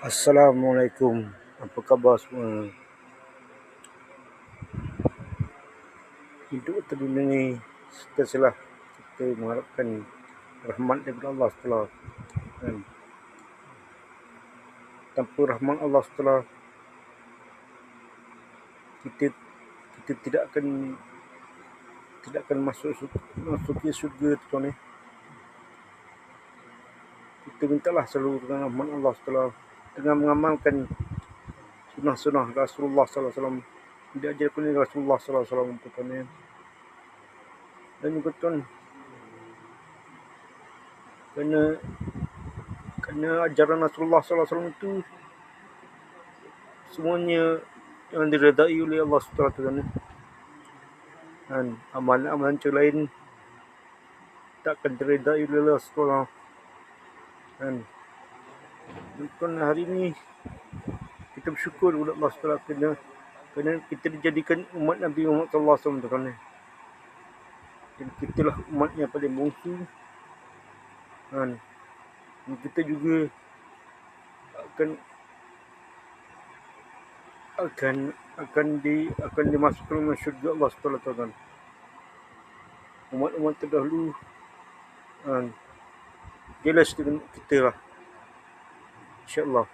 Assalamualaikum. Apa khabar semua? Hidup atas dunia ni sentiasalah kita mengharapkan rahmat daripada Allah Taala. Kan? Tanpa rahmat Allah Taala, kita kita tidak akan masuk ke syurga tuan ni. Kita mintalah selalu dengan rahmat Allah Taala dengan mengamalkan sunnah-sunnah Rasulullah sallallahu alaihi wasallam. Diajarkan oleh Rasulullah sallallahu alaihi wasallam tuan ni. Dan juga tuan, kerana ajaran Rasulullah sallallahu alaihi wasallam itu semuanya yang diredai oleh Allah Subhanahu wa taala. Dan amalan-amalan lain tak akan diredai oleh Allah Subhanahu. Dan tuan, hari ini kita bersyukur kepada Allah Subhanahu kerana kita dijadikan umat Nabi Muhammad sallallahu alaihi wasallam. Dan kita lah umat yang paling bongsu. Dan kita juga akan dimasukkan ke syurga Allah Subhanahu wa taala. Umat-umat terdahulu jelas dengan kita lah, insya-Allah.